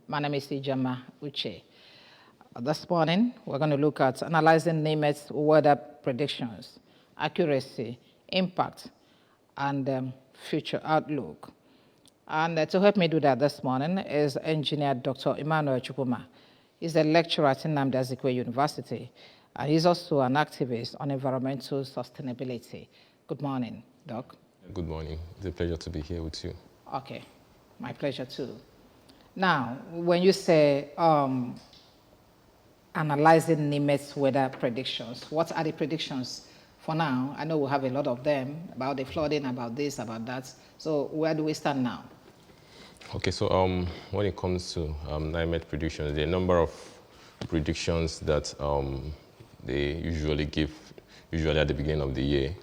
My name is Ijama Uche. This morning, we're going to look at analyzing NiMET's weather predictions, accuracy, impact, and future outlook. And to help me do that this morning is engineer Dr. Emmanuel Chukuma. He's a lecturer at Nnamdi Azikiwe University, and he's also an activist on environmental sustainability. Good morning, Doc. Good morning. It's a pleasure to be here with you. Okay, my pleasure too. Now, when you say analyzing NiMET's weather predictions, what are the predictions for now? I know we have a lot of them about the flooding, about this, about that. So where do we stand now? Okay, so when it comes to NiMET predictions, there are a number of predictions that they usually give, usually at the beginning of the year.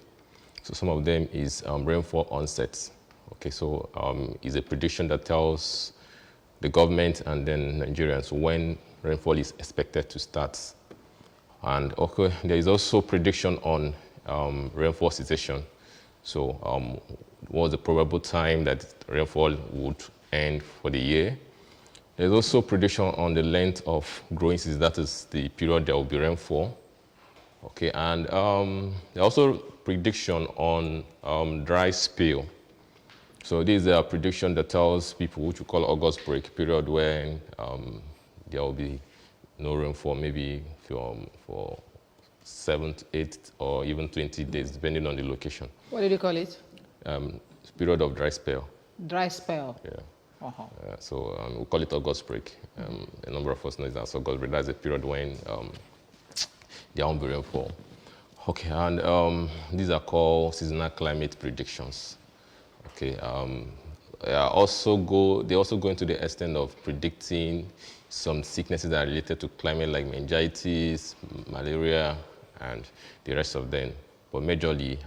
So some of them is rainfall onset. Okay, so it's a prediction that tells the government and then Nigerians when rainfall is expected to start. And okay, there is also prediction on rainfall cessation. So what's the probable time that rainfall would end for the year? There's also prediction on the length of growing season, that is the period there will be rainfall. Okay, and there's also prediction on dry spell. So this is a prediction that tells people, which we call August break, period when there will be no rainfall, maybe for 7, 8, or even 20 days, depending on the location. What did you call it? Period of dry spell. Dry spell. Yeah. Uh-huh. So we call it August break. A number of us know that August break. That's a period when there won't be rainfall. Okay, and these are called seasonal climate predictions. Okay, they also go into the extent of predicting some sicknesses that are related to climate, like meningitis, malaria, and the rest of them. But majorly,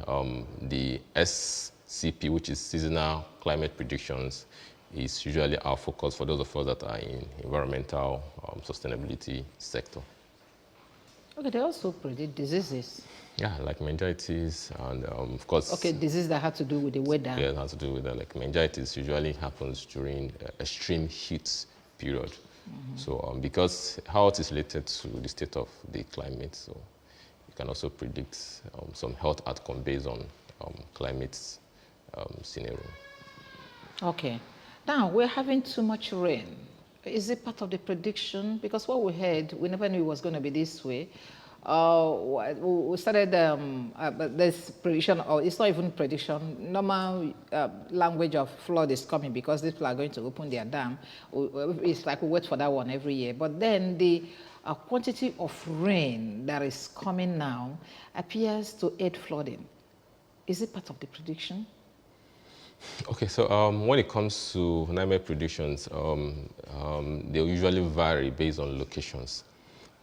the SCP, which is seasonal climate predictions, is usually our focus for those of us that are in environmental sustainability sector. Okay, they also predict diseases. Yeah, like meningitis and of course... Okay, disease that had to do with the weather. Yeah, it has to do with that. Like meningitis usually happens during extreme heat period. So because how it is related to the state of the climate, so you can also predict some health outcome based on climate scenario. Okay. Now, we're having too much rain. Is it part of the prediction? Because what we heard, we never knew it was going to be this way. We started this prediction, or it's not even prediction, normal language of flood is coming because these people are going to open their dam. It's like we wait for that one every year. But then the quantity of rain that is coming now appears to aid flooding. Is it part of the prediction? Okay, so when it comes to NiMET predictions, they usually vary based on locations.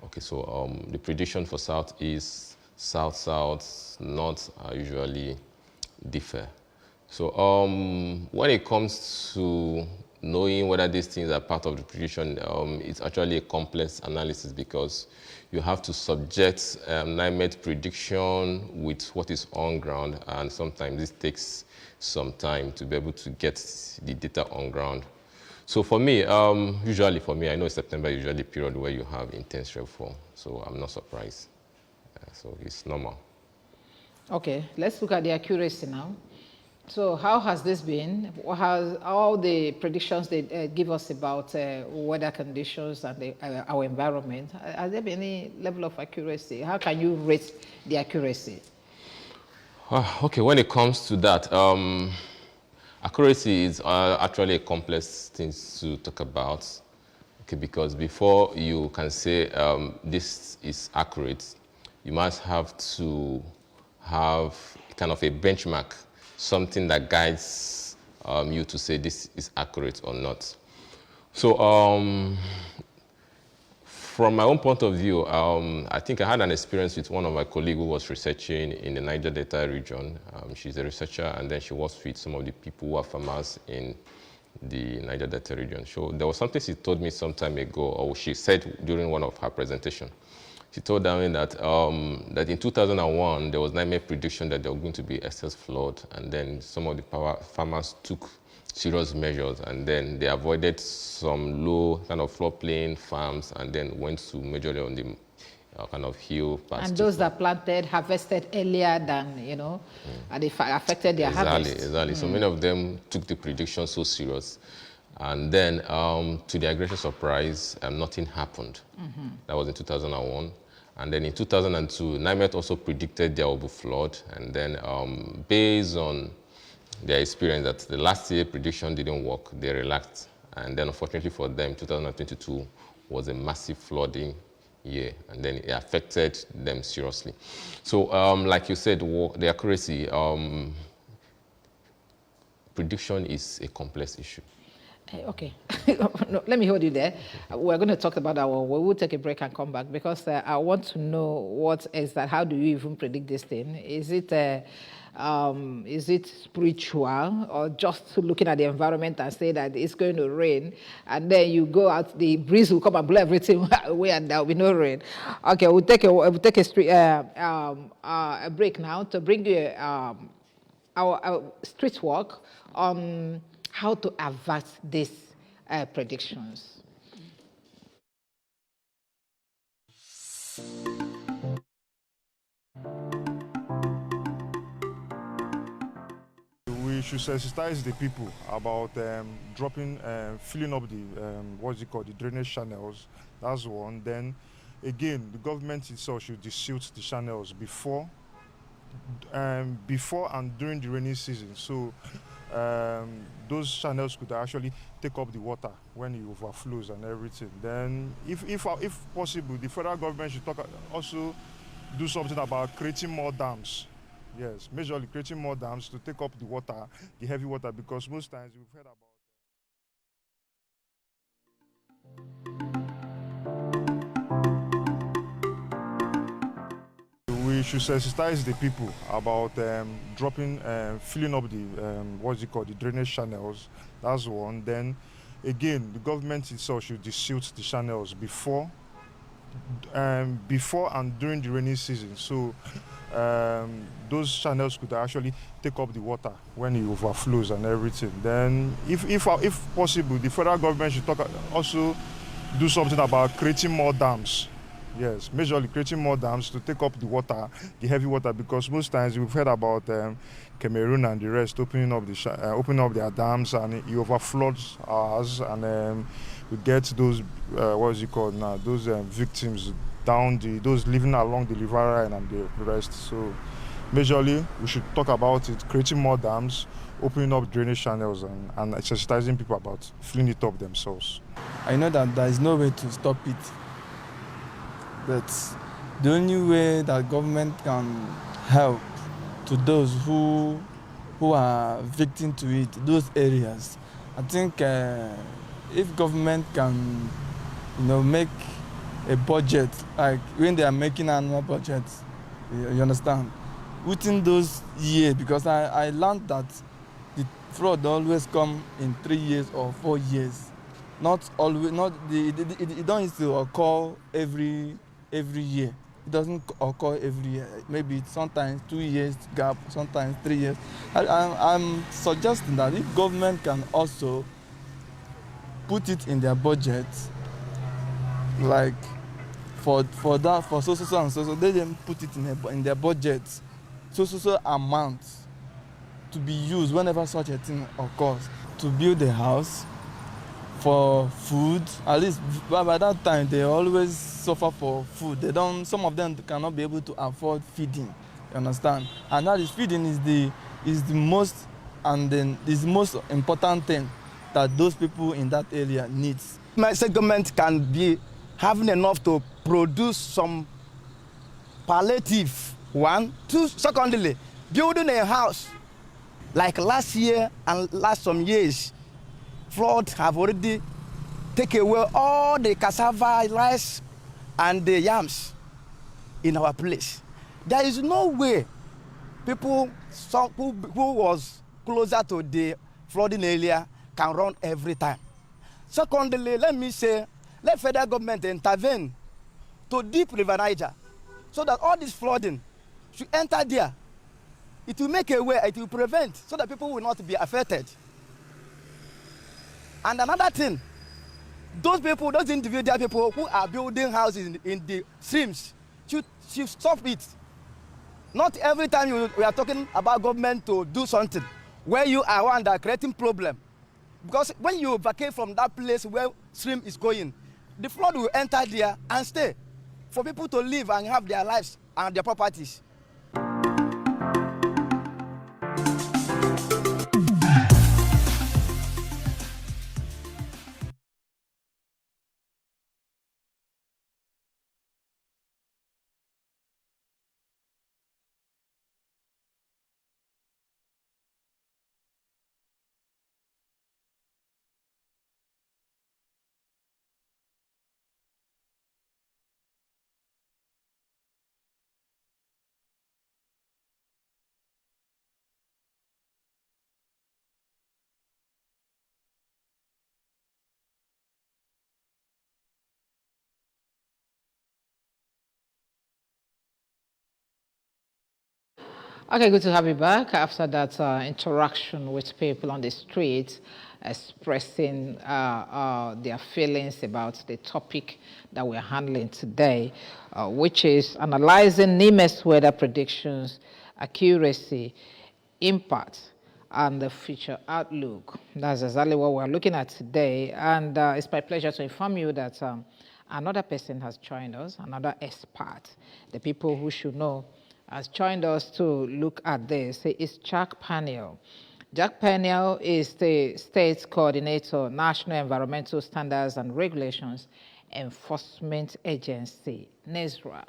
Okay, so the prediction for southeast, south-south, north are usually differ. So when it comes to knowing whether these things are part of the prediction, it's actually a complex analysis because you have to subject NiMET prediction with what is on ground, and sometimes this takes some time to be able to get the data on ground. So for me, usually for me, I know September is usually a period where you have intense rainfall, so I'm not surprised. So it's normal. Okay, let's look at the accuracy now. So how has this been? What has all the predictions they give us about weather conditions and our environment? Has there been any level of accuracy? How can you rate the accuracy? Okay, when it comes to that, accuracy is actually a complex thing to talk about. Okay, because before you can say this is accurate, you must have to have kind of a benchmark, something that guides you to say this is accurate or not. So from my own point of view, I think I had an experience with one of my colleagues who was researching in the Niger Delta region. She's a researcher, and then she works with some of the people who are farmers in the Niger Delta region. So there was something she told me some time ago, or she said during one of her presentations. She told me that that in 2001 there was NiMET prediction that there was going to be excess flood, and then some of the farmers took serious measures, and then they avoided some low kind of floodplain farms, and then went to majorly on the kind of hill parts. And those that planted harvested earlier than, and it affected their harvest. Exactly. So many of them took the prediction so serious. And then, to their greatest surprise, nothing happened. That was in 2001. And then in 2002, NiMET also predicted there will be flood. And then, based on their experience that the last year prediction didn't work, they relaxed. And then, unfortunately for them, 2022 was a massive flooding year, and then it affected them seriously. So, like you said, the accuracy, prediction is a complex issue. Okay, no, let me hold you there. We're going to talk about that one. We will take a break and come back, because I want to know what is that. How do you even predict this thing? Is it spiritual, or just looking at the environment and say that it's going to rain, and then you go out, the breeze will come and blow everything away, and there will be no rain? Okay, we'll take a break now to bring you our street walk on how to avert these predictions. We should sensitize the people about filling up the drainage channels. That's one. Then, again, the government itself should desilt the channels before and during the rainy season. So those channels could actually take up the water when it overflows and everything. Then, if possible, the federal government should also do something about creating more dams. Yes, majorly creating more dams to take up the water, the heavy water, because most times we've heard about. We should sensitize the people about filling up the drainage channels. That's one. Then, again, the government itself should desilt the channels before and during the rainy season. So those channels could actually take up the water when it overflows and everything. Then, if possible, the federal government should also do something about creating more dams. Yes, majorly creating more dams to take up the water, the heavy water, because most times we've heard about Cameroon and the rest opening up their dams, and it overfloods ours, and we get those those victims down those living along the riverine and the rest. So majorly we should talk about it, creating more dams, opening up drainage channels, and sensitizing people about filling it up themselves. I know that there is no way to stop it, but the only way that government can help to those who are victim to it, those areas, I think if government can, make a budget, like when they are making annual budgets, you understand, within those years, because I learned that the fraud always come in 3 years or 4 years, not always, it don't used to occur every year. It doesn't occur every year. Maybe sometimes 2 years gap, sometimes 3 years. I'm suggesting that if government can also put it in their budget, like for so and so, they then put it in their budget, so amount to be used whenever such a thing occurs, to build a house, for food. At least by that time they always suffer for food. Some of them cannot be able to afford feeding. You understand? And that is feeding is the most important thing that those people in that area needs. My government can be having enough to produce some palliative. 1, 2. Secondly, building a house. Like last year and last some years, floods have already taken away all the cassava, rice, and the yams in our place. There is no way people who was closer to the flooding area can run every time. Secondly, let federal government intervene to deep River Niger so that all this flooding should enter there. It will make a way, it will prevent so that people will not be affected. And another thing, those people, those individual people who are building houses in the streams should stop it. Not every time we are talking about government to do something where you are one that creating problem. Because when you vacate from that place where stream is going, the flood will enter there and stay for people to live and have their lives and their properties. Okay, good to have you back after that interaction with people on the street expressing their feelings about the topic that we're handling today, which is analyzing NiMET's weather predictions, accuracy, impact, and the future outlook. That's exactly what we're looking at today. And it's my pleasure to inform you that another person has joined us, another expert, the people who should know has joined us to look at this. It's Jack Paniel. Jack Paniel is the State Coordinator, National Environmental Standards and Regulations Enforcement Agency, NESRA.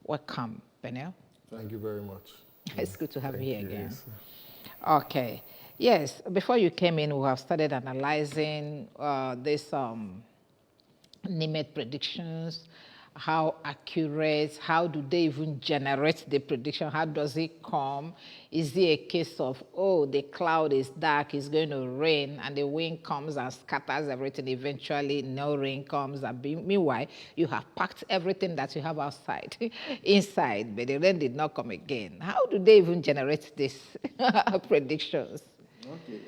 Welcome, Paniel. Thank you very much. It's good to have you here again. Yes. Okay. Yes, before you came in, we have started analyzing this NiMET predictions. How accurate, how do they even generate the prediction? How does it come? Is it a case of, oh, the cloud is dark, it's going to rain, and the wind comes and scatters everything, eventually no rain comes, and meanwhile, you have packed everything that you have outside, inside, but the rain did not come again. How do they even generate these predictions? Okay.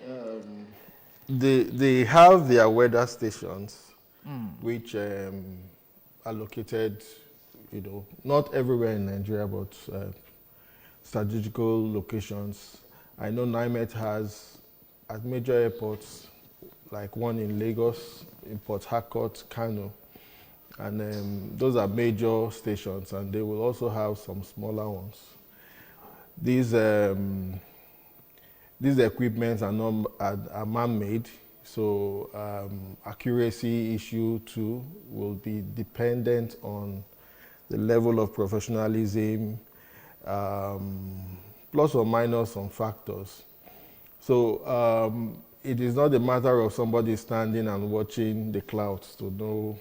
They have their weather stations, which are located, not everywhere in Nigeria, but strategical locations. I know NiMET has at major airports, like one in Lagos, in Port Harcourt, Kano, and those are major stations, and they will also have some smaller ones. These equipments are man-made, so accuracy issue too will be dependent on the level of professionalism, plus or minus some factors. So it is not a matter of somebody standing and watching the clouds to know,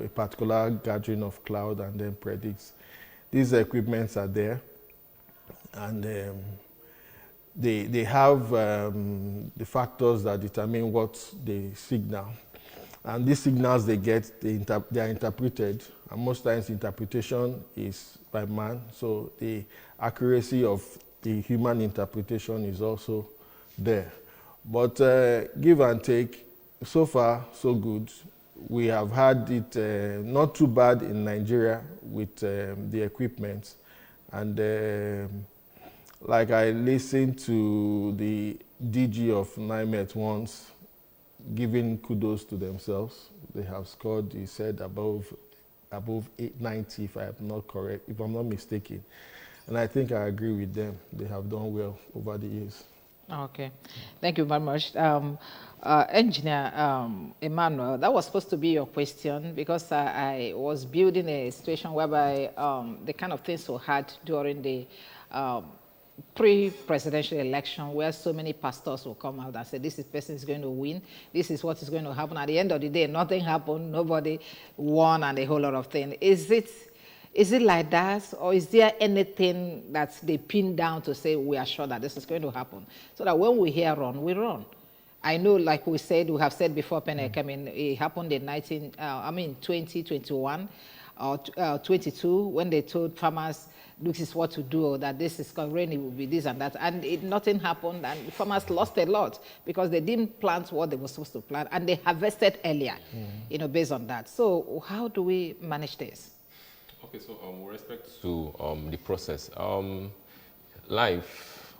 a particular gathering of cloud and then predicts. These equipments are there, and they have the factors that determine what they signal. And these signals they get, they are interpreted. And most times interpretation is by man. So the accuracy of the human interpretation is also there. But give and take, so far so good. We have had it not too bad in Nigeria with the equipment. And like I listened to the DG of NiMET once, giving kudos to themselves. They have scored, he said, above 890, if I'm not mistaken. And I think I agree with them. They have done well over the years. Okay, thank you very much. Engineer Emmanuel, that was supposed to be your question, because I was building a situation whereby the kind of things we had during the pre-presidential election, where so many pastors will come out and say, this person is going to win, this is what is going to happen. At the end of the day, nothing happened, nobody won, and a whole lot of things. Is it like that, or is there anything that they pin down to say we are sure that this is going to happen? So that when we hear run, we run. I know, like we have said before, Penek, it happened in 2021. or 22 when they told farmers this is what to do, or that this is rain, it will be this and that, and nothing happened, and farmers lost a lot because they didn't plant what they were supposed to plant, and they harvested earlier, you know, based on that. So how do we manage this? Okay, so with respect to the process, life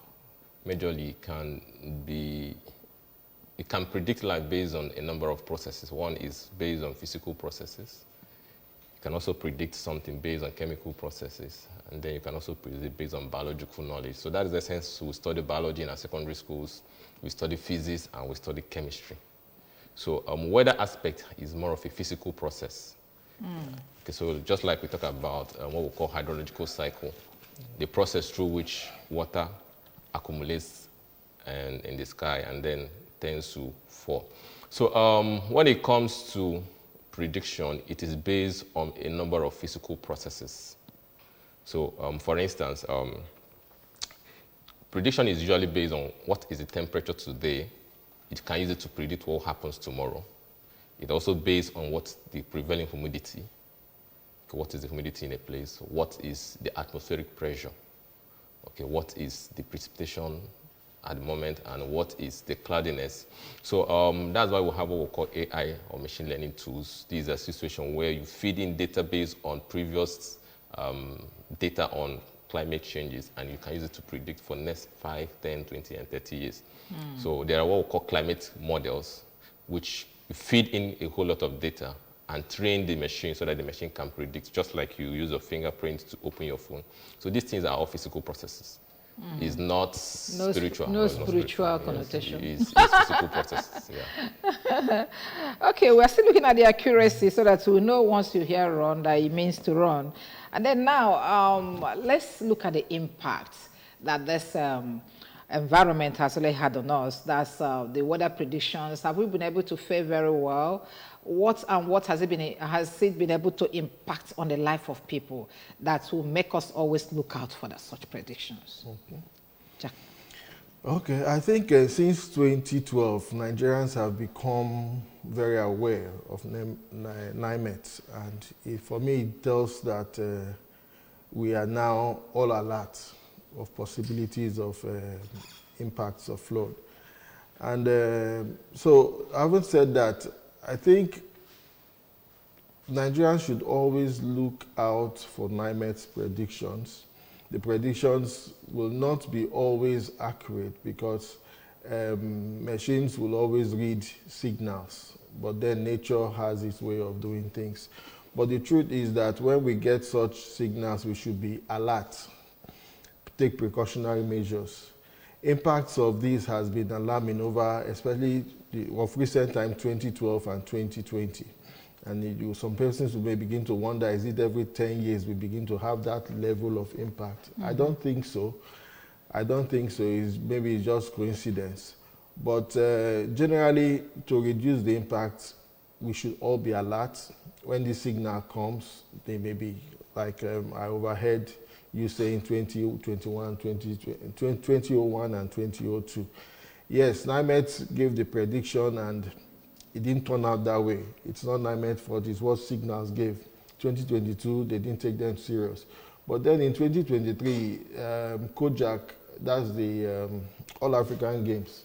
majorly can be, it can predict life based on a number of processes. One is based on physical processes. You can also predict something based on chemical processes, and then you can also predict based on biological knowledge. So that is the sense we study biology in our secondary schools, we study physics, and we study chemistry. So weather aspect is more of a physical process. Okay, so just like we talk about what we call hydrological cycle, the process through which water accumulates in the sky and then tends to fall. So when it comes to prediction, it is based on a number of physical processes. So for instance, prediction is usually based on what is the temperature today. It can use it to predict what happens tomorrow. It's also based on what the prevailing humidity, what is the humidity in a place, what is the atmospheric pressure, okay, what is the precipitation at the moment, and what is the cloudiness. So that's why we have what we call AI or machine learning tools. These are situations where you feed in database on previous data on climate changes, and you can use it to predict for next 5, 10, 20, and 30 years. So there are what we call climate models, which you feed in a whole lot of data and train the machine so that the machine can predict, just like you use your fingerprint to open your phone. So these things are all physical processes. It's not spiritual. No spiritual connotation. It's physical processes, yeah. Okay, we're still looking at the accuracy so that we know once you hear run that it means to run. And then now, let's look at the impact that this environment has really had on us. That's the weather predictions. Have we been able to fare very well? What has it been able to impact on the life of people that will make us always look out for such predictions? Okay. Jack. Okay, I think since 2012, Nigerians have become very aware of NiMET's, and for me it tells that we are now all alert of possibilities of impacts of flood. And so having said that, I think Nigerians should always look out for NiMET's predictions. The predictions will not be always accurate because machines will always read signals, but then nature has its way of doing things. But the truth is that when we get such signals, we should be alert, take precautionary measures. Impacts of this has been alarming over, especially of recent time, 2012 and 2020. And some persons may begin to wonder, is it every 10 years we begin to have that level of impact? I don't think so. I don't think so. Maybe it's just coincidence. But generally, to reduce the impact, we should all be alert. When the signal comes, they may be, like I overheard you saying 2001 and 2002. Yes, NiMET gave the prediction and it didn't turn out that way. It's not NiMET fault, it's what signals gave. 2022, they didn't take them serious. But then in 2023, Kojak, that's the All African Games,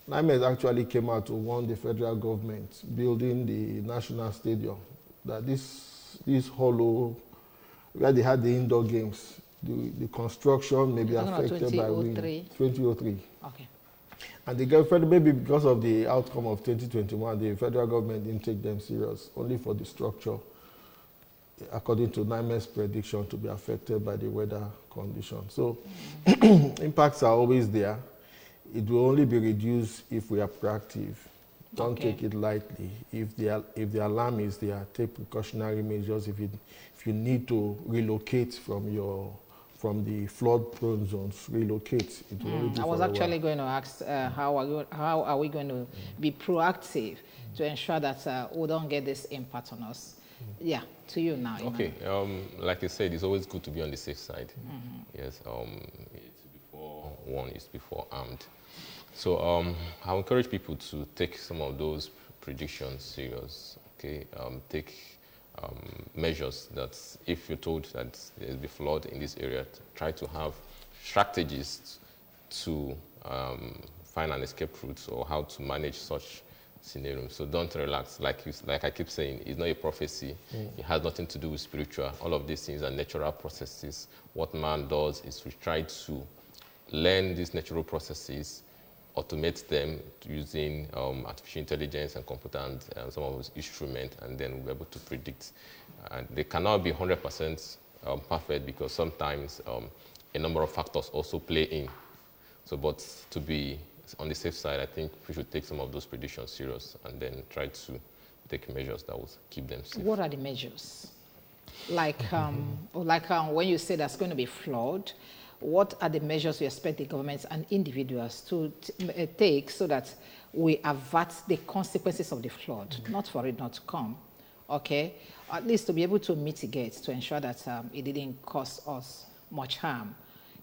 NiMET actually came out to warn the federal government building the national stadium that this hollow, where they had the indoor games, the construction may be affected by wind. 2003. Okay. And the government, maybe because of the outcome of 2021, the federal government didn't take them serious, only for the structure, according to NiMET's prediction, to be affected by the weather conditions. So impacts are always there. It will only be reduced if we are proactive. Don't take it lightly. If the alarm is there, take precautionary measures. If you need to relocate from the flood-prone zones, relocate. It will only be I was actually going to ask how are we going to be proactive to ensure that we don't get this impact on us. Yeah, to you now. Okay, like I said, it's always good to be on the safe side. Yes, it's before one is before armed. So I encourage people to take some of those predictions serious. Okay, take measures that if you're told that there'll be flood in this area, try to have strategies to find an escape route or how to manage such scenarios. So don't relax. Like I keep saying, it's not a prophecy. It has nothing to do with spiritual. All of these things are natural processes. What man does is to try to learn these natural processes, automate them using artificial intelligence and computer and some of those instruments, and then we're able to predict. And they cannot be 100% perfect because sometimes a number of factors also play in. So, but to be on the safe side, I think we should take some of those predictions serious and then try to take measures that will keep them safe. What are the measures? Like, when you say there's going to be flood, what are the measures you expect the governments and individuals to take so that we avert the consequences of the flood, not for it not to come, okay? At least to be able to mitigate, to ensure that it didn't cause us much harm.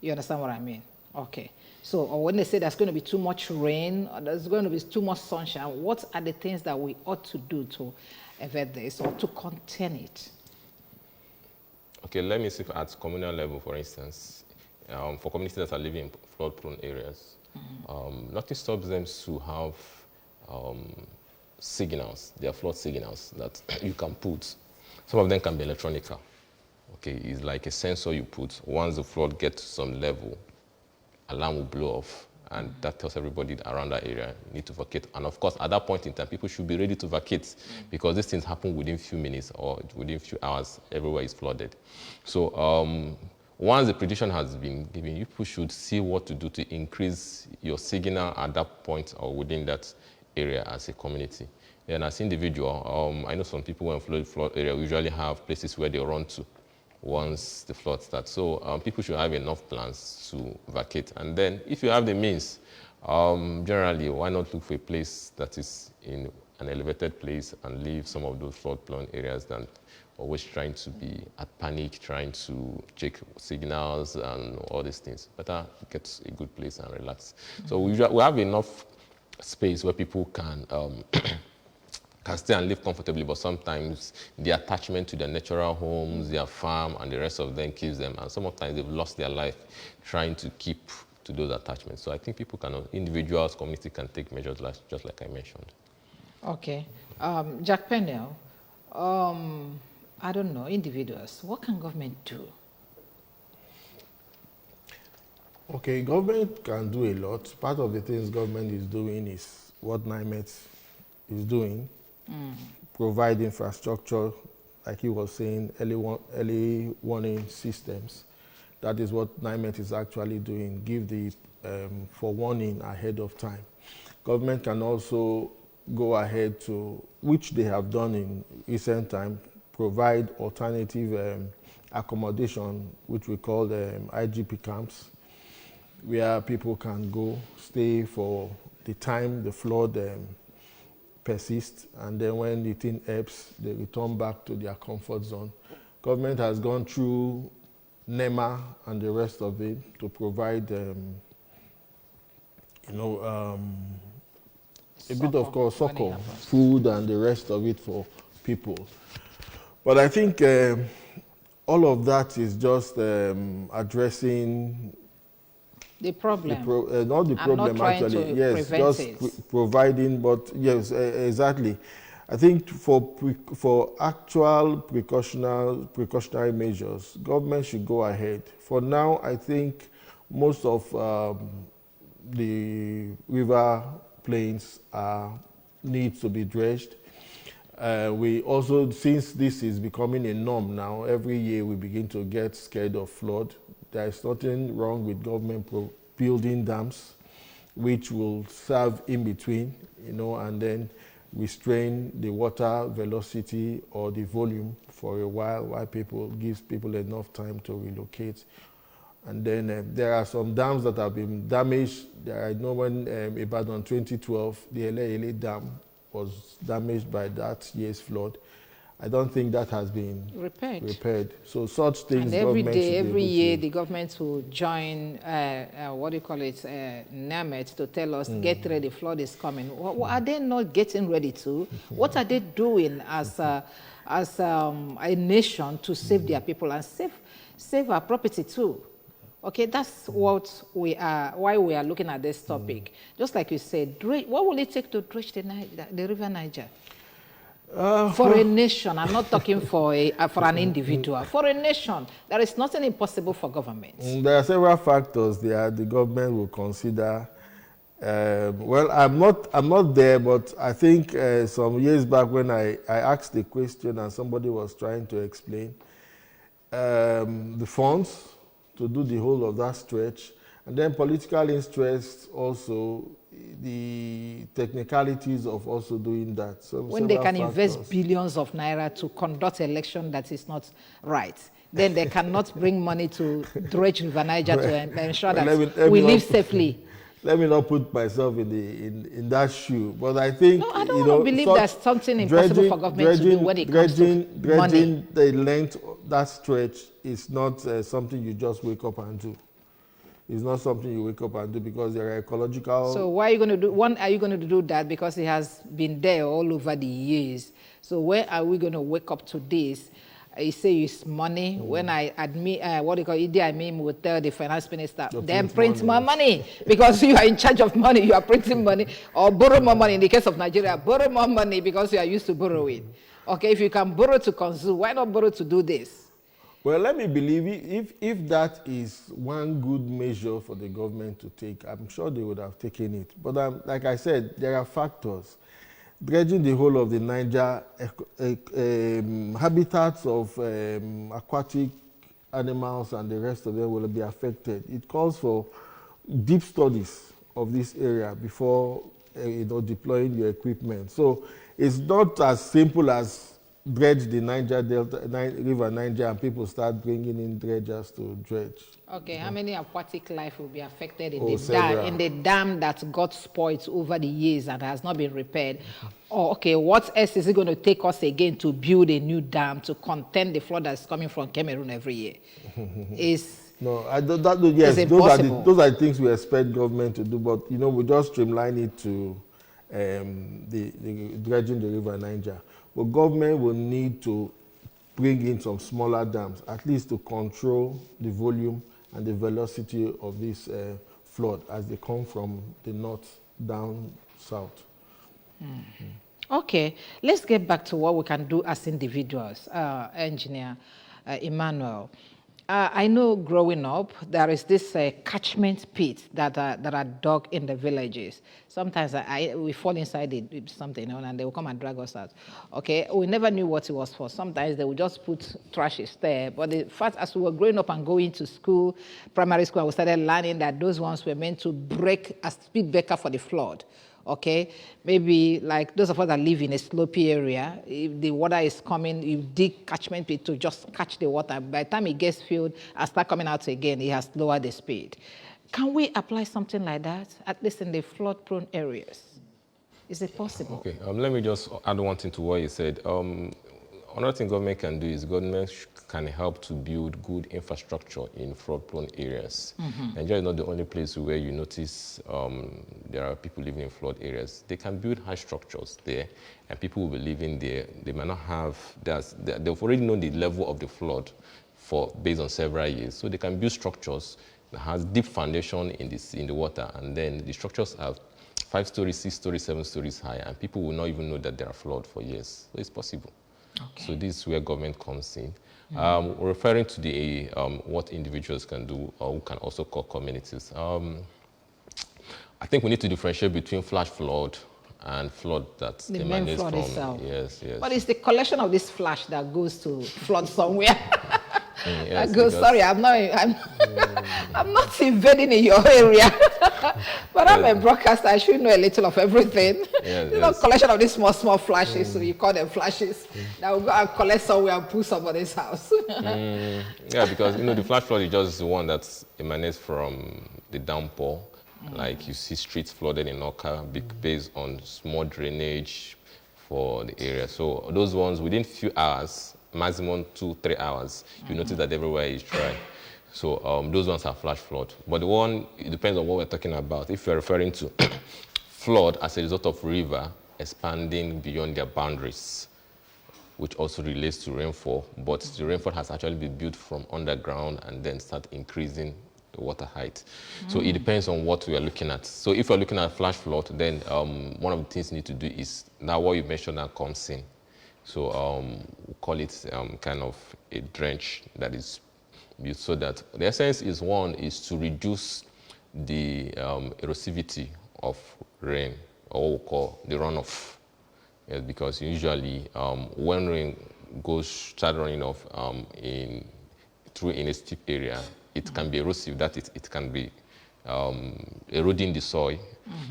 You understand what I mean? Okay. So when they say there's going to be too much rain, or there's going to be too much sunshine, what are the things that we ought to do to avert this or to contain it? Okay, let me see at communal level, for instance. For communities that are living in flood-prone areas, nothing stops them to have signals, their flood signals that you can put. Some of them can be electronical. Okay, it's like a sensor you put. Once the flood gets to some level, alarm will blow off, and that tells everybody around that area you need to vacate. And of course, at that point in time, people should be ready to vacate because these things happen within a few minutes or within a few hours. Everywhere is flooded. So once the prediction has been given, people should see what to do to increase your signal at that point or within that area as a community. And as individual, I know some people when flood area usually have places where they run to once the flood starts. So people should have enough plans to vacate. And then if you have the means, generally, why not look for a place that is in an elevated place and leave some of those flood-prone areas than always trying to be at panic, trying to check signals and all these things. Better get a good place and relax. So we have enough space where people can can stay and live comfortably, but sometimes the attachment to their natural homes, their farm, and the rest of them keeps them. And sometimes they've lost their life trying to keep to those attachments. So I think people can, individuals, community can take measures just like I mentioned. Okay. Jack Pennell, I don't know, individuals, what can government do? Okay, government can do a lot. Part of the things government is doing is what NiMET's is doing. Provide infrastructure, like he was saying, early warning systems. That is what NiMET is actually doing, give the forewarning ahead of time. Government can also go ahead to, which they have done in recent time, provide alternative accommodation, which we call IGP camps, where people can go stay for the time the flood persist, and then when the thing ebbs, they return back to their comfort zone. Government has gone through NEMA and the rest of it to provide, a bit of course, succor, food and the rest of it for people. But I think all of that is just addressing The problem. not the problem, actually. Yes, just providing, but yes, exactly. I think for actual precautionary measures, government should go ahead. For now, I think most of the river plains need to be dredged. We also, since this is becoming a norm now, every year we begin to get scared of flood. There is nothing wrong with government building dams, which will serve in between, and then restrain the water velocity or the volume for a while gives people enough time to relocate. And then there are some dams that have been damaged. I know when Ibadan 2012, the Ele Dam was damaged by that year's flood. I don't think that has been repaired. So such things. And every day, every year, the government will join, NiMET to tell us, get ready, flood is coming. What are they not getting ready to? What are they doing as as a nation to save their people and save our property too. Okay, that's what we are, why we are looking at this topic. Just like you said, what will it take to dredge the River Niger? For a nation, I'm not talking for an individual. For a nation, there is nothing impossible for governments. There are several factors there the government will consider. Well, I'm not there, but I think some years back when I asked the question and somebody was trying to explain the funds to do the whole of that stretch, and then political interest also, the technicalities of also doing that. So when they can invest billions of naira to conduct an election that is not right, then they cannot bring money to dredge River Niger to ensure that we live safely. Let me not put myself in that shoe, but I think no, I don't want to believe that's something impossible for government to do when it comes to money. Dredging the length of that stretch is not something you just wake up and do. It's not something you wake up and do because there are ecological. So why are you going to do? One, are you going to do that because it has been there all over the years? So where are we going to wake up to this? You say it's money. When I admit, what do you call it? Idi Amin will tell the finance minister, then print more money because you are in charge of money. You are printing money or borrow more money. In the case of Nigeria, borrow more money because you are used to borrowing. Okay, if you can borrow to consume, why not borrow to do this? Well, let me believe if that is one good measure for the government to take, I'm sure they would have taken it. But like I said, there are factors. Dredging the whole of the Niger, habitats of aquatic animals and the rest of them will be affected. It calls for deep studies of this area before deploying your equipment. So it's not as simple as dredge the Niger Delta, River Niger, and people start bringing in dredgers to dredge. Okay, how many aquatic life will be affected in the dam that got spoiled over the years and has not been repaired? Or okay, what else is it going to take us again to build a new dam to contain the flood that's coming from Cameroon every year? No, yes, those are the things we expect government to do, but we just streamline it to the dredging the River Niger. But government will need to bring in some smaller dams, at least to control the volume and the velocity of this flood as they come from the north down south. Okay, let's get back to what we can do as individuals. Engineer Emmanuel, I know growing up, there is this catchment pit that are dug in the villages. Sometimes we fall inside something and they will come and drag us out. Okay, we never knew what it was for. Sometimes they would just put trashes there. But the fact, as we were growing up and going to school, primary school, we started learning that those ones were meant to break a speed breaker for the flood. Okay, maybe like those of us that live in a slopey area, if the water is coming, you dig catchment pit to just catch the water. By the time it gets filled and start coming out again, it has lowered the speed. Can we apply something like that, at least in the flood-prone areas? Is it possible? Okay, let me just add one thing to what you said. Another thing government can do is government can help to build good infrastructure in flood-prone areas. Nigeria is not the only place where you notice there are people living in flood areas. They can build high structures there, and people will be living there. They might not have, they've already known the level of the flood based on several years. So they can build structures that has deep foundation in the water, and then the structures have 5 stories, 6 stories, 7 stories high, and people will not even know that they are flood for years. So it's possible. Okay. So this is where government comes in. Referring to the what individuals can do, or who can also call communities. I think we need to differentiate between flash flood and flood that emanates from. Itself. Yes. But it's the collection of this flash that goes to flood somewhere. Yes, sorry, I'm not invading in your area, but I'm a broadcaster. I should know a little of everything. Collection of these small flashes, so you call them flashes. That will go and collect somewhere and pull somebody's house. Yeah, because the flash flood is just the one that emanates from the downpour. Like you see streets flooded in Oka based on small drainage for the area. So those ones within few hours, maximum 2-3 hours, you notice that everywhere is dry. So those ones are flash flood. But the one, it depends on what we're talking about. If you're referring to flood as a result of river expanding beyond their boundaries, which also relates to rainfall, but the rainfall has actually been built from underground and then start increasing the water height. So it depends on what we are looking at. So if you're looking at flash flood, then one of the things you need to do is now what you mentioned that comes in. So we call it kind of a drench that is built, so that the essence is one is to reduce the erosivity of rain, or what we call the runoff. Yes, because usually when rain start running off in a steep area, it can be erosive. That it can be eroding the soil.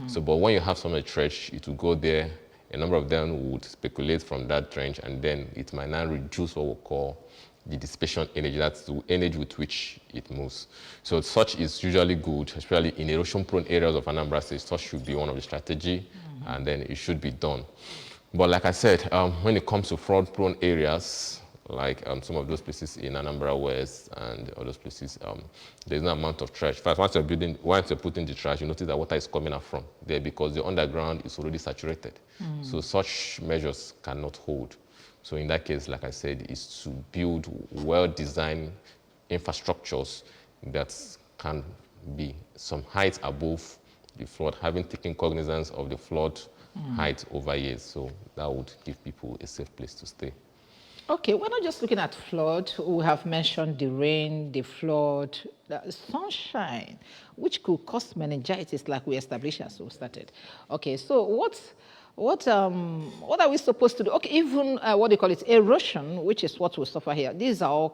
So, but when you have some trench, it will go there. A number of them would speculate from that trench, and then it might now reduce what we call the dissipation energy. That's the energy with which it moves. So such is usually good, especially in erosion-prone areas of Anambra State. Such should be one of the strategy, and then it should be done. But like I said, when it comes to flood-prone areas, like some of those places in Anambra West and all those places, there's no amount of trash. In fact, once you're putting the trash, you notice that water is coming up from there because the underground is already saturated. So such measures cannot hold. So in that case, like I said, is to build well-designed infrastructures that can be some height above the flood, having taken cognizance of the flood height over years. So that would give people a safe place to stay. Okay, we're not just looking at flood. We have mentioned the rain, the flood, the sunshine, which could cause meningitis, like we established as we started. Okay, so what are we supposed to do? Okay, even what do you call it, erosion, which is what we suffer here. These are all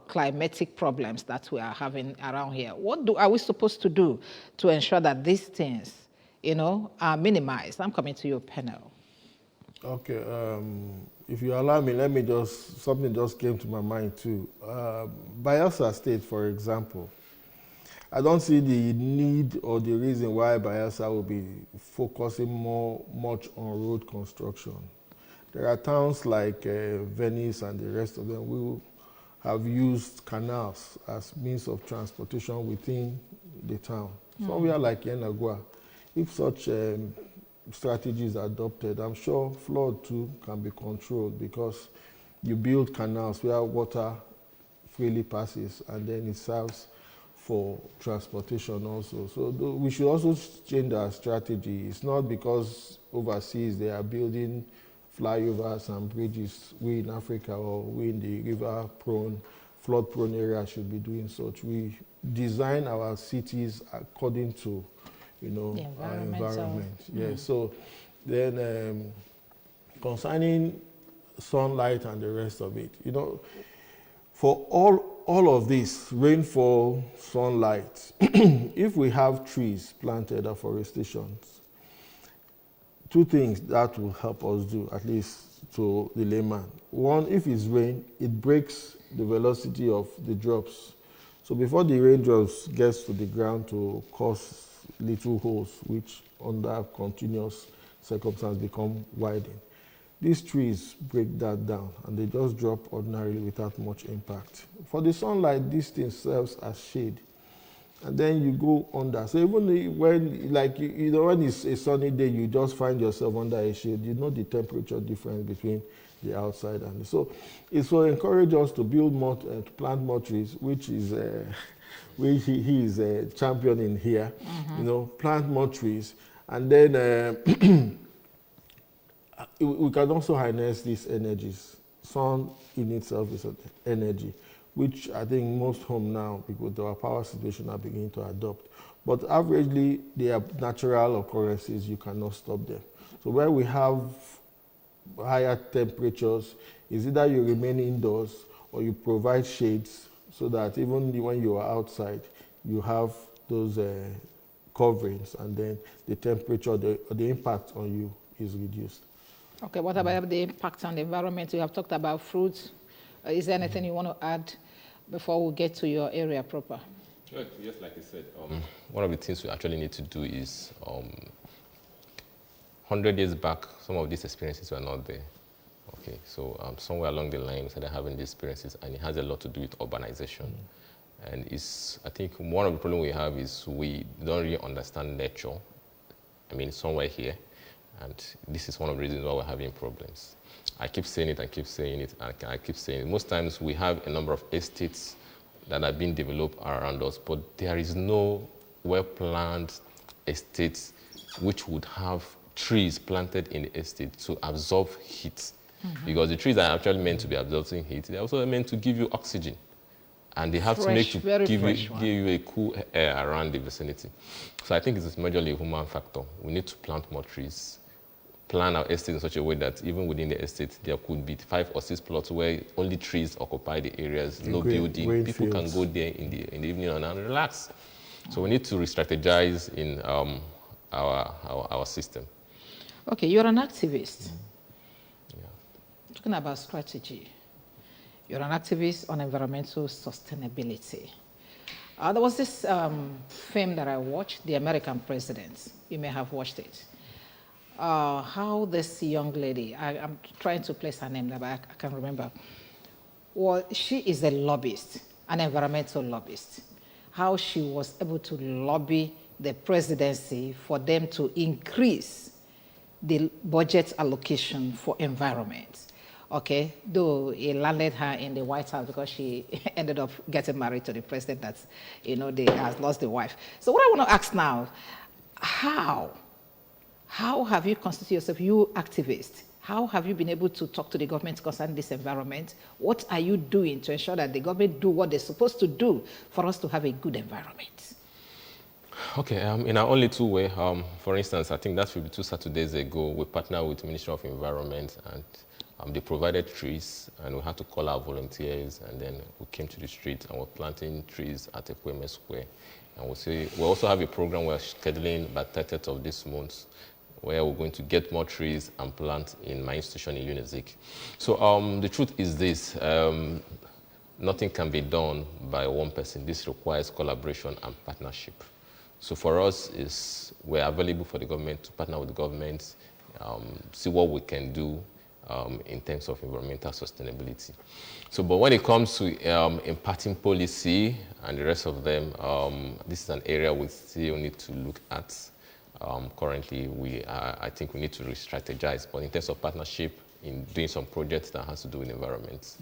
climatic problems that we are having around here. What are we supposed to do to ensure that these things, are minimized? I'm coming to your panel. Okay, if you allow me, something just came to my mind too. Bayelsa State, for example, I don't see the need or the reason why Bayelsa will be focusing much on road construction. There are towns like Venice and the rest of them who have used canals as means of transportation within the town. Somewhere like Yenagua, if such strategies are adopted, I'm sure flood too can be controlled because you build canals where water freely passes and then it serves for transportation also. So we should also change our strategy. It's not because overseas they are building flyovers and bridges, we in Africa or we in the flood-prone area should be doing such. We design our cities according to our environment. Yeah. So then concerning sunlight and the rest of it, for all of this, rainfall, sunlight, if we have trees planted, afforestation, two things that will help us do, at least to the layman. One, if it's rain, it breaks the velocity of the drops. So before the raindrops gets to the ground to cause little holes, which under continuous circumstance become widened, these trees break that down and they just drop ordinarily without much impact. For the sunlight, this thing serves as shade. And then you go under. So even when, when it's a sunny day, you just find yourself under a shade, the temperature difference between the outside and so it will encourage us to build more, to plant more trees, which is which he is championing here. Plant more trees, and then we can also harness these energies. Sun in itself is an energy, which I think most homes now, because our power situation, are beginning to adopt. But averagely, they are natural occurrences. You cannot stop them. So where we have higher temperatures, is either you remain indoors or you provide shades so that even when you are outside, you have those coverings, and then the temperature, the impact on you is reduced. Okay, what about the impact on the environment? You have talked about fruits. Is there anything you want to add before we get to your area proper? Yes, like I said, one of the things we actually need to do is 100 years back, some of these experiences were not there. Okay, so somewhere along the line, we started having these experiences, and it has a lot to do with urbanization. And I think one of the problems we have is we don't really understand nature. I mean, somewhere here. And this is one of the reasons why we're having problems. I keep saying it and keep saying it and I keep saying it. Most times we have a number of estates that are being developed around us, but there is no well-planned estates which would have trees planted in the estate to absorb heat. Because the trees are actually meant to be absorbing heat. They're also meant to give you oxygen. And they have Fresh, to very give fresh you a cool air around the vicinity. So I think it's majorly a human factor. We need to plant more trees, plan our estate in such a way that even within the estate, there could be 5 or 6 plots where only trees occupy the areas, no building. Green People can fields. go there in the evening and relax. So we need to re-strategize in our system. Okay, you're an activist. Talking about strategy. You're an activist on environmental sustainability. There was this film that I watched, The American President. You may have watched it. How this young lady, I'm trying to place her name, but I can't remember. Well, she is a lobbyist, an environmental lobbyist. How she was able to lobby the presidency for them to increase the budget allocation for environment. Okay, though it landed her in the White House because she ended up getting married to the president that, they has lost the wife. So what I want to ask now, how have you constituted yourself, you activist? How have you been able to talk to the government concerning this environment? What are you doing to ensure that the government do what they're supposed to do for us to have a good environment? Okay, in our own little way, for instance, I think that should be 2 Saturdays ago, we partnered with the Ministry of Environment and they provided trees and we had to call our volunteers and then we came to the street and we're planting trees at Ekweme Square. And we also have a program we're scheduling by 30th of this month where we're going to get more trees and plant in my institution in Unizik. So the truth is this, nothing can be done by one person. This requires collaboration and partnership. So for us, we're available for the government to partner with the government, see what we can do in terms of environmental sustainability. So, but when it comes to imparting policy and the rest of them, this is an area we still need to look at. Currently, I think we need to re-strategize, but in terms of partnership, in doing some projects that has to do with environment,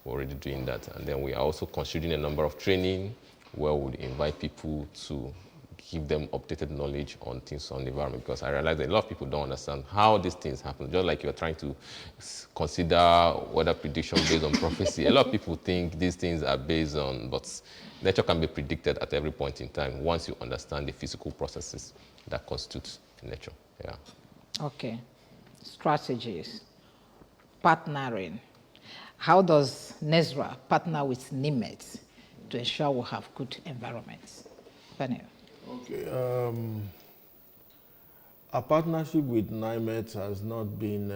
we're already doing that. And then we are also considering a number of training where we would invite people to give them updated knowledge on things on the environment, because I realize that a lot of people don't understand how these things happen. Just like you're trying to consider weather prediction based on prophecy. A lot of people think these things are based on, but nature can be predicted at every point in time once you understand the physical processes that constitute nature. Yeah. Okay. Strategies. Partnering. How does NESRA partner with NiMET's to ensure we have good environments? Daniel. Okay. Our partnership with NiMET's has not been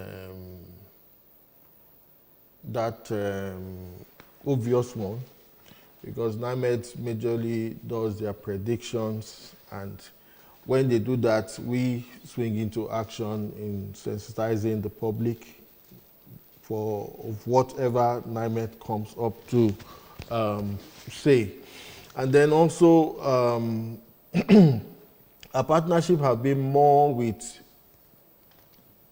that obvious one, because NiMET's majorly does their predictions, and when they do that, we swing into action in sensitizing the public for whatever NiMET comes up to say. And then also, our partnership have been more with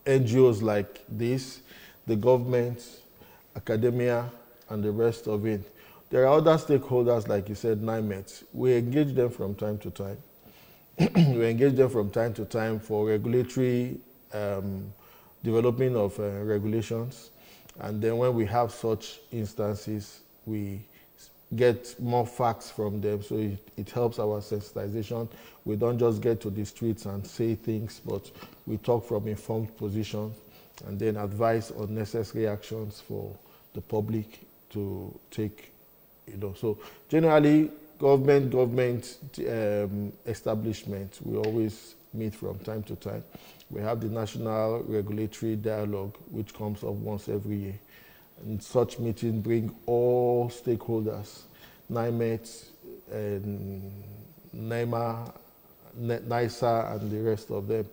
NGOs like this, the government, academia, and the rest of it. There are other stakeholders, like you said, NiMET. We engage them from time to time. We engage them from time to time for regulatory development of regulations. And then when we have such instances, we get more facts from them, so it helps our sensitization. We don't just get to the streets and say things, but we talk from informed positions and then advise on necessary actions for the public to take. So generally, government establishment, we always meet from time to time. We have the National Regulatory Dialogue, which comes up once every year. And such meetings bring all stakeholders, NiMET, NEMA, NISA, and the rest of them.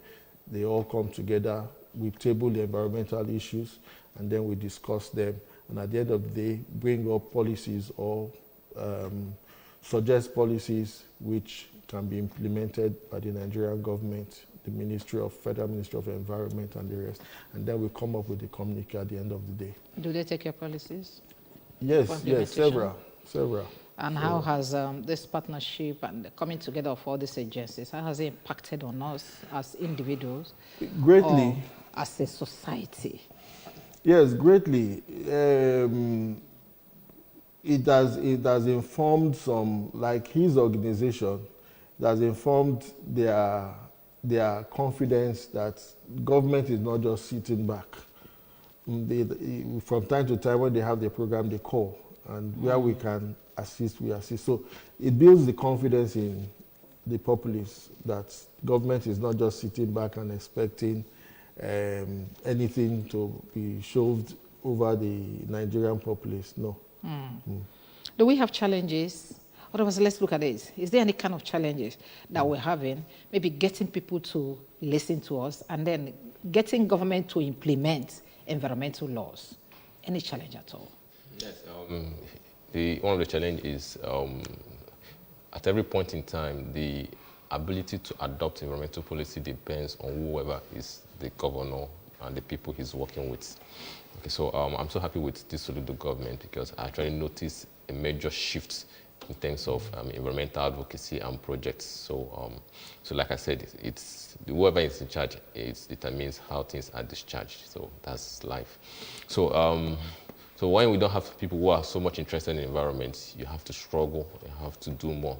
They all come together. We table the environmental issues, and then we discuss them. And at the end of the day, bring up policies or suggest policies which can be implemented by the Nigerian government. the Federal Ministry of Environment and the rest. And then we come up with the communique at the end of the day. Do they take your policies? Yes, several. And how has this partnership and the coming together of all these agencies, how has it impacted on us as individuals? Greatly. Or as a society? Yes, greatly. It has informed some, like his organization, it has informed their confidence that government is not just sitting back. From time to time when they have the program, they call, and where we can assist, we assist. So it builds the confidence in the populace that government is not just sitting back and expecting anything to be shoved over the Nigerian populace. No. Do we have challenges? Otherwise, let's look at this. Is there any kind of challenges that we're having? Maybe getting people to listen to us and then getting government to implement environmental laws. Any challenge at all? Yes. One of the challenges is at every point in time, the ability to adopt environmental policy depends on whoever is the governor and the people he's working with. Okay, so I'm so happy with this Soludo government because I actually noticed a major shift in terms of environmental advocacy and projects. So, so like I said, it's whoever is in charge, it determines how things are discharged. So that's life. So, so when we don't have people who are so much interested in the environment, you have to struggle, you have to do more.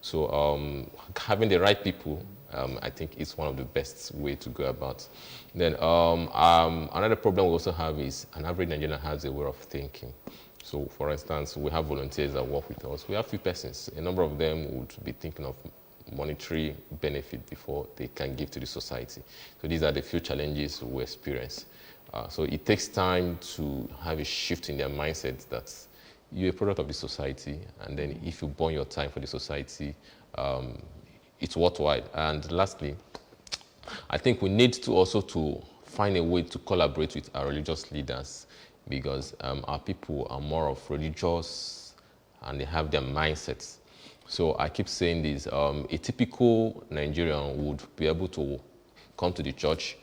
So having the right people, I think is one of the best way to go about. Then another problem we also have is an average Nigerian has a way of thinking. So for instance, we have volunteers that work with us. We have few persons. A number of them would be thinking of monetary benefit before they can give to the society. So these are the few challenges we experience. So it takes time to have a shift in their mindset that you're a product of the society, and then if you burn your time for the society, it's worthwhile. And lastly, I think we need to also to find a way to collaborate with our religious leaders because our people are more of religious and they have their mindsets. So I keep saying this, a typical Nigerian would be able to come to the church,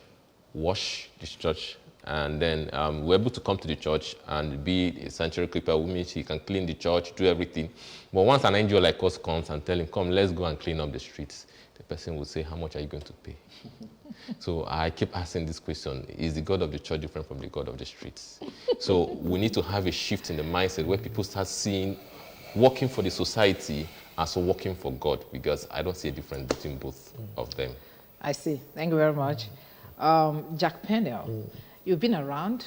wash this church, and then we're able to come to the church and be a sanctuary keeper, which means he can clean the church, do everything. But once an NGO like us comes and tell him, come, let's go and clean up the streets, the person will say, how much are you going to pay? So I keep asking this question, is the God of the church different from the God of the streets? So we need to have a shift in the mindset where people start seeing working for the society as working for God, because I don't see a difference between both of them. I see. Thank you very much. Jack Pennell. You've been around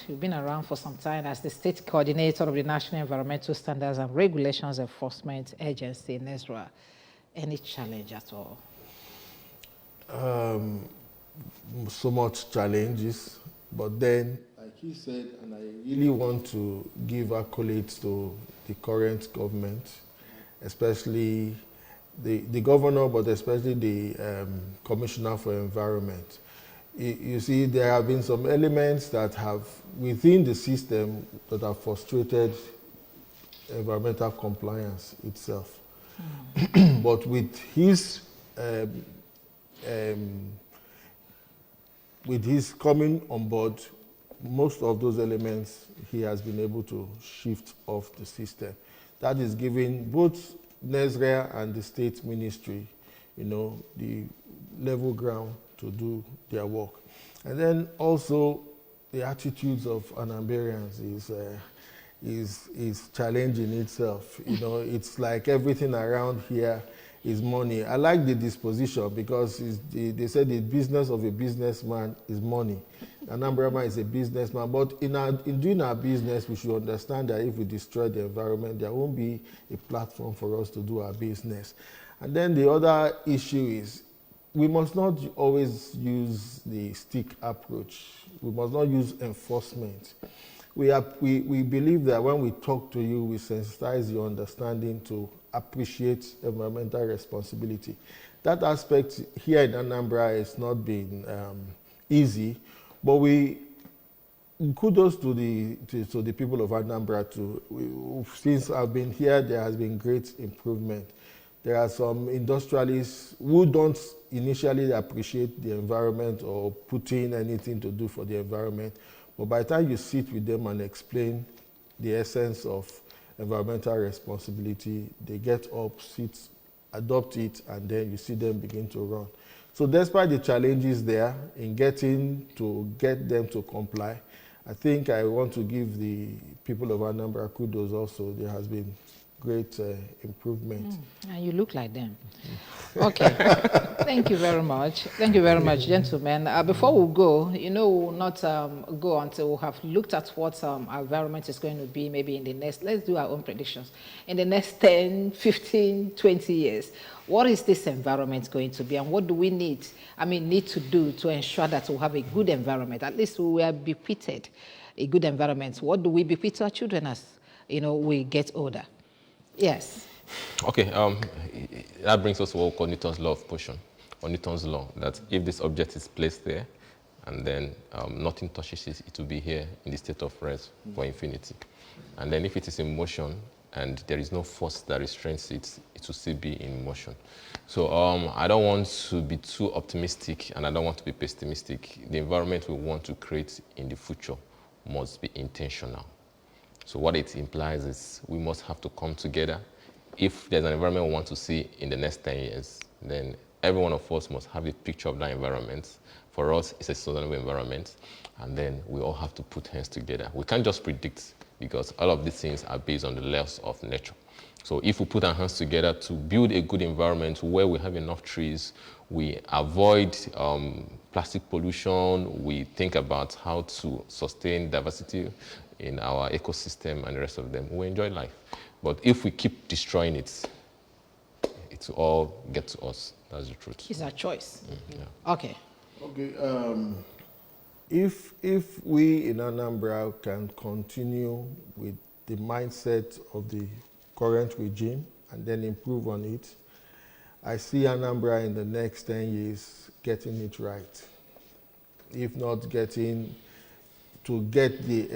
for some time as the state coordinator of the National Environmental Standards and Regulations Enforcement Agency in Israel. Any challenge at all? So much challenges, but then, like he said, and I really want to give accolades to the current government, especially the governor, but especially the Commissioner for Environment. You see, there have been some elements that have, within the system, that have frustrated environmental compliance itself. But with his coming on board, most of those elements he has been able to shift off the system. That is giving both NESREA and the state ministry, the level ground to do their work. And then also the attitudes of Anambarians is challenging itself. It's like everything around here is money. I like the disposition because they said the business of a businessman is money. Anambra is a businessman, but in doing our business, we should understand that if we destroy the environment, there won't be a platform for us to do our business. And then the other issue is we must not always use the stick approach. We must not use enforcement. We believe that when we talk to you, we sensitize your understanding to appreciate environmental responsibility. That aspect here in Anambra has not been easy, but kudos to the people of Anambra too. Since I've been here, there has been great improvement. There are some industrialists who don't initially appreciate the environment or put in anything to do for the environment, but by the time you sit with them and explain the essence of environmental responsibility, they get up, sit, adopt it, and then you see them begin to run. So despite the challenges there in get them to comply, I think I want to give the people of Anambra kudos also. There has been great improvement. And you look like them. Okay. Thank you very much. Thank you very much, gentlemen. Before we go, we will not go until we have looked at what our environment is going to be maybe in the next, let's do our own predictions, in the next 10, 15, 20 years. What is this environment going to be, and what do we need to do to ensure that we have a good environment? At least we will bequeathed a good environment. What do we bequeath to our children as we get older? Yes. Okay, that brings us to what we call Newton's law of motion, or Newton's law, that if this object is placed there and then nothing touches it, it will be here in the state of rest for infinity. And then if it is in motion and there is no force that restrains it, it will still be in motion. So I don't want to be too optimistic and I don't want to be pessimistic. The environment we want to create in the future must be intentional. So what it implies is we must have to come together. If there's an environment we want to see in the next 10 years, then every one of us must have a picture of that environment. For us, it's a sustainable environment, and then we all have to put hands together. We can't just predict, because all of these things are based on the laws of nature. So if we put our hands together to build a good environment where we have enough trees, we avoid plastic pollution, we think about how to sustain diversity in our ecosystem and the rest of them, we enjoy life. But if we keep destroying it, it will all get to us. That's the truth. It's our choice. Yeah. Okay. Okay. If we in Anambra can continue with the mindset of the current regime and then improve on it, I see Anambra in the next 10 years getting it right. If not getting to get the,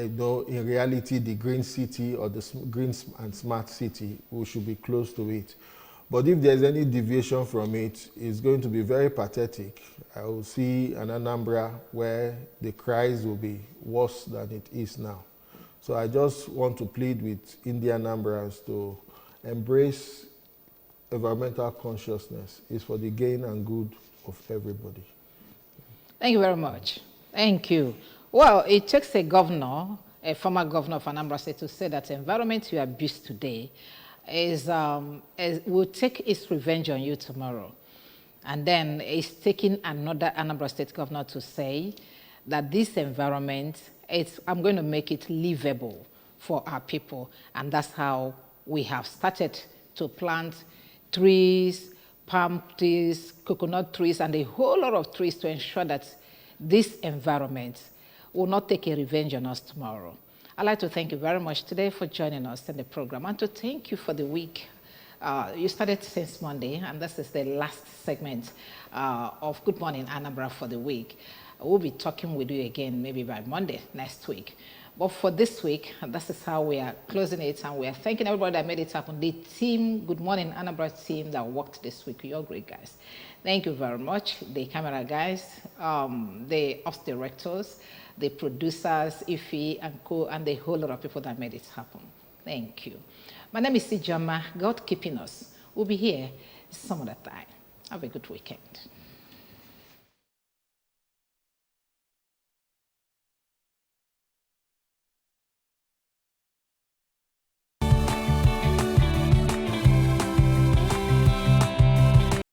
in reality, the green city or the green and smart city, we should be close to it. But if there's any deviation from it, it's going to be very pathetic. I will see an Anambra where the cries will be worse than it is now. So I just want to plead with Indian Anambrans to embrace environmental consciousness. It's for the gain and good of everybody. Thank you very much. Thank you. Well, it takes a governor, a former governor of Anambra State, to say that the environment you abuse today will take its revenge on you tomorrow. And then it's taking another Anambra State governor to say that this environment, I'm going to make it livable for our people. And that's how we have started to plant trees, palm trees, coconut trees, and a whole lot of trees to ensure that this environment will not take a revenge on us tomorrow. I'd like to thank you very much today for joining us in the program, and to thank you for the week. You started since Monday, and this is the last segment of Good Morning Anambra for the week. We'll be talking with you again maybe by Monday next week. But for this week, this is how we are closing it, and we are thanking everybody that made it happen. The team, Good Morning Anambra team that worked this week, you're great guys. Thank you very much. The camera guys, the ops directors, the producers, Ife and Co, and the whole lot of people that made it happen. Thank you. My name is Sijama. God keeping us. We'll be here some other time. Have a good weekend.